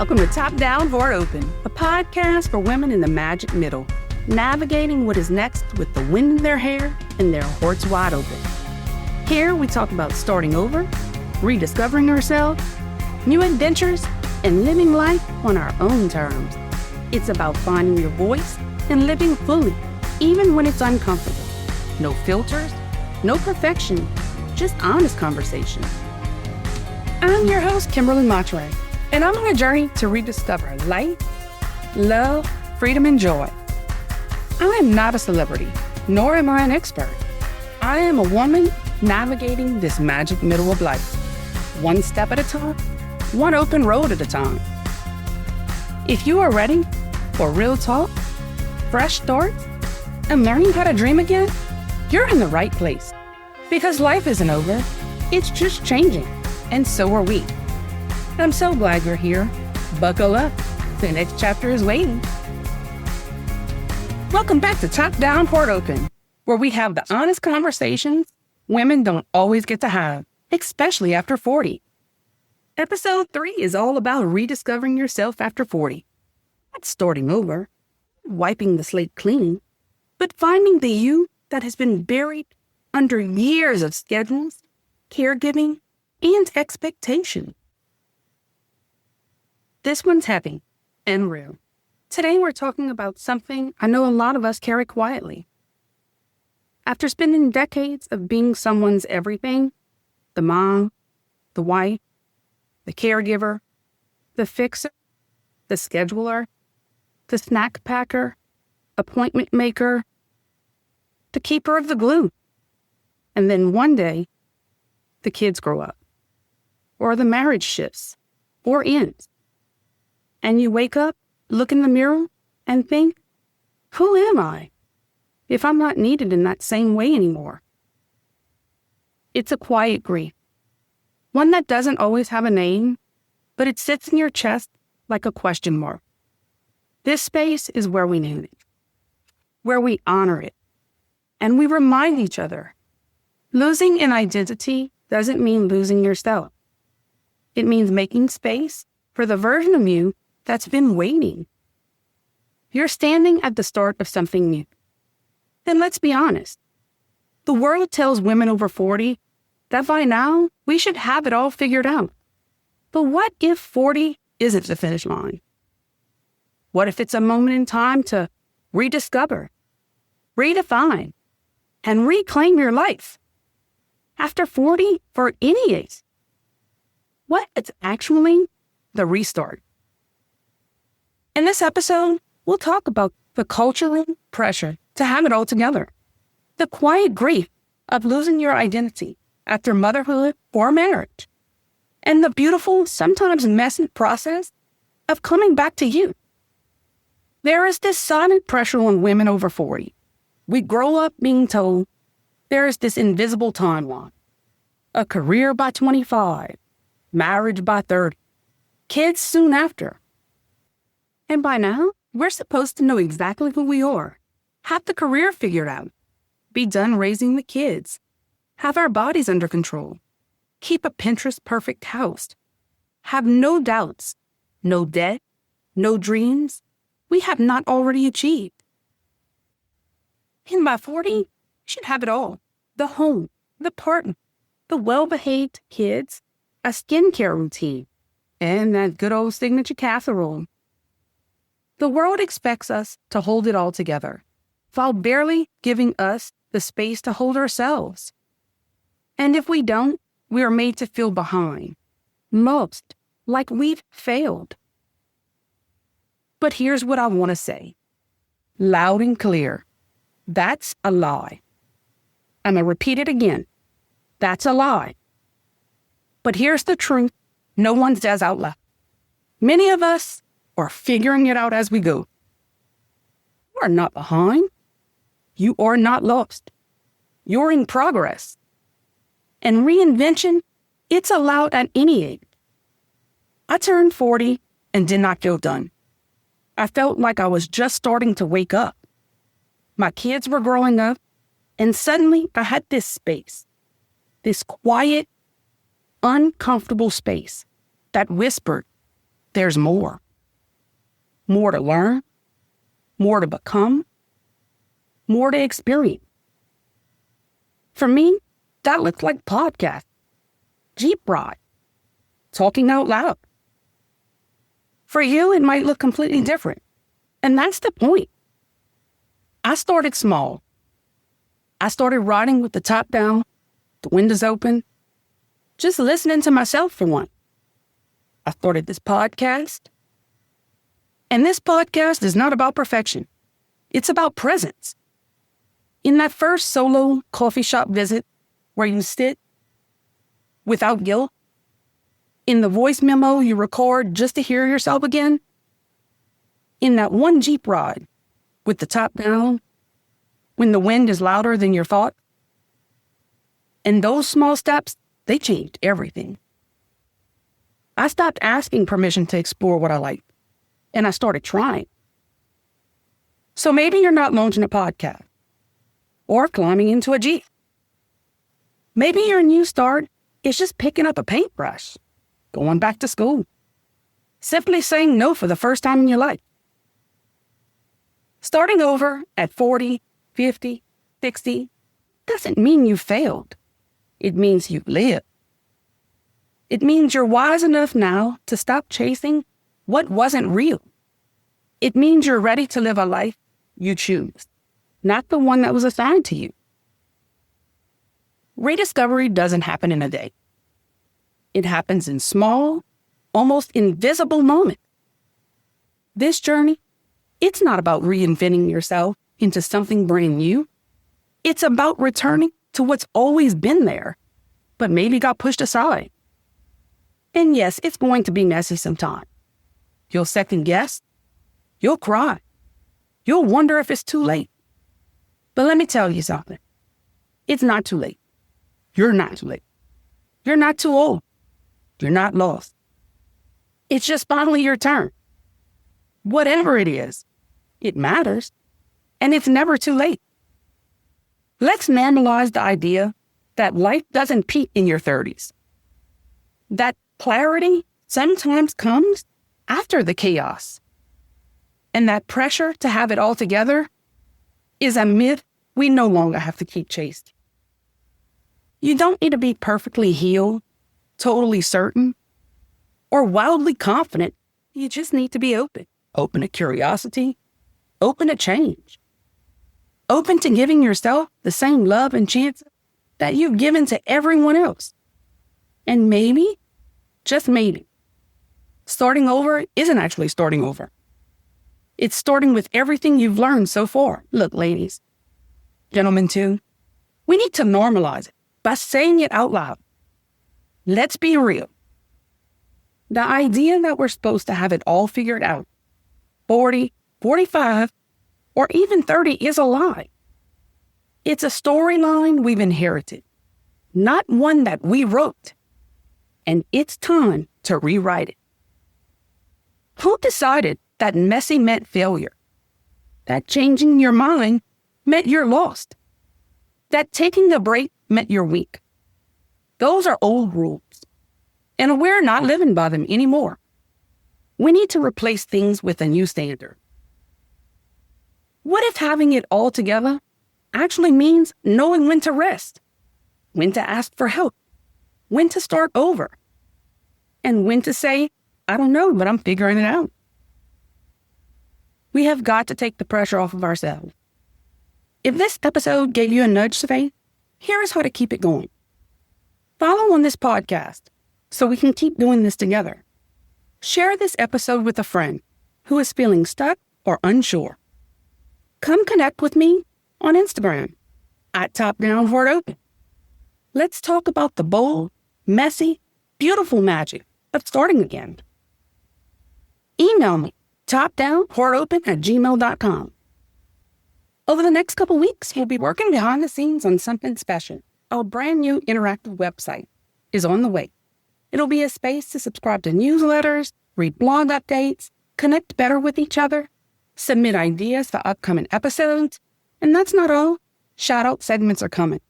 Welcome to Top Down, Heart Open, a podcast for women in the magic middle, navigating what is next with the wind in their hair and their hearts wide open. Here we talk about starting over, rediscovering ourselves, new adventures, and living life on our own terms. It's about finding your voice and living fully, even when it's uncomfortable. No filters, no perfection, just honest conversation. I'm your host, Kimberly Maturin, and I'm on a journey to rediscover life, love, freedom, and joy. I am not a celebrity, nor am I an expert. I am a woman navigating this magic middle of life, one step at a time, one open road at a time. If you are ready for real talk, fresh starts, and learning how to dream again, you're in the right place. Because life isn't over, it's just changing, and so are we. I'm so glad you're here. Buckle up, the next chapter is waiting. Welcome back to Top Down, Heart Open, where we have the honest conversations women don't always get to have, especially after 40. Episode 3 is all about rediscovering yourself after 40. Not starting over, wiping the slate clean, but finding the you that has been buried under years of schedules, caregiving, and expectation. This one's heavy and real. Today we're talking about something I know a lot of us carry quietly. After spending decades of being someone's everything, the mom, the wife, the caregiver, the fixer, the scheduler, the snack packer, appointment maker, the keeper of the glue. And then one day, the kids grow up, or the marriage shifts, or ends. And you wake up, look in the mirror, and think, who am I if I'm not needed in that same way anymore? It's a quiet grief, one that doesn't always have a name, but it sits in your chest like a question mark. This space is where we name it, where we honor it, and we remind each other. Losing an identity doesn't mean losing yourself. It means making space for the version of you that's been waiting. You're standing at the start of something new. Then let's be honest. The world tells women over 40 that by now we should have it all figured out. But what if 40 isn't the finish line? What if it's a moment in time to rediscover, redefine, and reclaim your life? After 40, for any age, what is actually the restart? In this episode, we'll talk about the cultural pressure to have it all together, the quiet grief of losing your identity after motherhood or marriage, and the beautiful, sometimes messy process of coming back to you. There is this silent pressure on women over 40. We grow up being told there is this invisible timeline. A career by 25, marriage by 30, kids soon after. And by now, we're supposed to know exactly who we are, have the career figured out, be done raising the kids, have our bodies under control, keep a Pinterest-perfect house, have no doubts, no debt, no dreams we have not already achieved. And by 40, you should have it all. The home, the partner, the well-behaved kids, a skincare routine, and that good old signature casserole. The world expects us to hold it all together, while barely giving us the space to hold ourselves. And if we don't, we are made to feel behind, lost, like we've failed. But here's what I want to say, loud and clear. That's a lie. I'm going to repeat it again. That's a lie. But here's the truth no one says out loud. Many of us are figuring it out as we go. You are not behind. You are not lost. You're in progress. And reinvention, it's allowed at any age. I turned 40 and did not feel done. I felt like I was just starting to wake up. My kids were growing up, and suddenly I had this space, this quiet, uncomfortable space that whispered, there's more. More to learn, more to become, more to experience. For me, that looks like podcast, Jeep ride, talking out loud. For you, it might look completely different. And that's the point. I started small. I started riding with the top down, the windows open, just listening to myself for one. I started this podcast. And this podcast is not about perfection. It's about presence. In that first solo coffee shop visit where you sit without guilt, in the voice memo you record just to hear yourself again, in that one Jeep ride with the top down, when the wind is louder than your thought. And those small steps, they changed everything. I stopped asking permission to explore what I like, and I started trying. So maybe you're not launching a podcast or climbing into a Jeep. Maybe your new start is just picking up a paintbrush, going back to school, simply saying no for the first time in your life. Starting over at 40, 50, 60 doesn't mean you failed. It means you lived. It means you're wise enough now to stop chasing what wasn't real. It means you're ready to live a life you choose, not the one that was assigned to you. Rediscovery doesn't happen in a day. It happens in small, almost invisible moments. This journey, it's not about reinventing yourself into something brand new. It's about returning to what's always been there, but maybe got pushed aside. And yes, it's going to be messy sometimes. You'll second guess. You'll cry. You'll wonder if it's too late. But let me tell you something. It's not too late. You're not too late. You're not too old. You're not lost. It's just finally your turn. Whatever it is, it matters. And it's never too late. Let's normalize the idea that life doesn't peak in your 30s. That clarity sometimes comes after the chaos. And that pressure to have it all together is a myth we no longer have to keep chasing. You don't need to be perfectly healed, totally certain, or wildly confident. You just need to be open. Open to curiosity, open to change, open to giving yourself the same love and chance that you've given to everyone else. And maybe, just maybe, starting over isn't actually starting over. It's starting with everything you've learned so far. Look, ladies, gentlemen too, we need to normalize it by saying it out loud. Let's be real. The idea that we're supposed to have it all figured out, 40, 45, or even 30 is a lie. It's a storyline we've inherited, not one that we wrote. And it's time to rewrite it. Who decided that messy meant failure? That changing your mind meant you're lost? That taking a break meant you're weak? Those are old rules, and we're not living by them anymore. We need to replace things with a new standard. What if having it all together actually means knowing when to rest, when to ask for help, when to start over, and when to say, I don't know, but I'm figuring it out? We have got to take the pressure off of ourselves. If this episode gave you a nudge today, here is how to keep it going. Follow on this podcast so we can keep doing this together. Share this episode with a friend who is feeling stuck or unsure. Come connect with me on Instagram at @TopDownHeartOpen. Let's talk about the bold, messy, beautiful magic of starting again. Email me, topdownheartopen@gmail.com. Over the next couple weeks, we'll be working behind the scenes on something special. Our brand new interactive website is on the way. It'll be a space to subscribe to newsletters, read blog updates, connect better with each other, submit ideas for upcoming episodes. And that's not all. Shout-out segments are coming.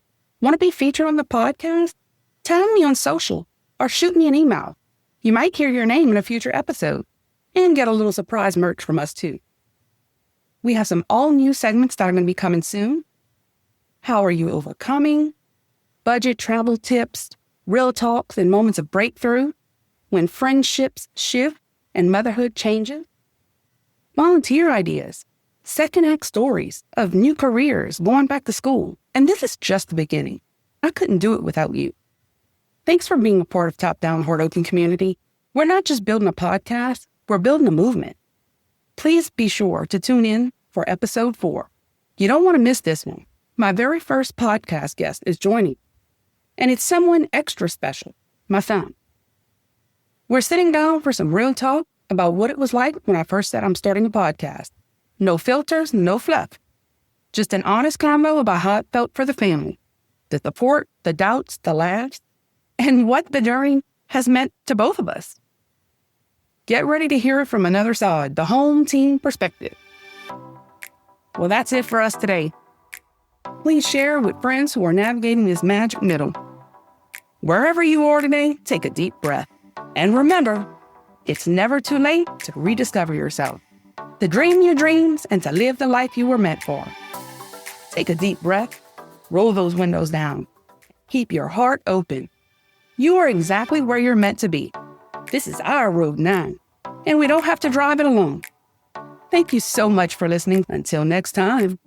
Want to be featured on the podcast? Tag me on social or shoot me an email. You might hear your name in a future episode. and get a little surprise merch from us too. We have some all-new segments that are going to be coming soon. How are you overcoming? Budget travel tips, real talks and moments of breakthrough, when friendships shift and motherhood changes. Volunteer ideas, second act stories of new careers, going back to school. And this is just the beginning. I couldn't do it without you. Thanks for being a part of Top Down Heart Open community. We're not just building a podcast, we're building a movement. Please be sure to tune in for episode 4. You don't want to miss this one. My very first podcast guest is joining, and it's someone extra special, my son. We're sitting down for some real talk about what it was like when I first said I'm starting a podcast. No filters, no fluff. Just an honest convo about how it felt for the family, the support, the doubts, the laughs, and what the journey has meant to both of us. Get ready to hear it from another side, the home team perspective. Well, that's it for us today. Please share with friends who are navigating this magic middle. Wherever you are today, take a deep breath. And remember, it's never too late to rediscover yourself, to dream your dreams, and to live the life you were meant for. Take a deep breath, roll those windows down. Keep your heart open. You are exactly where you're meant to be. This is our Road 9, and we don't have to drive it alone. Thank you so much for listening. Until next time.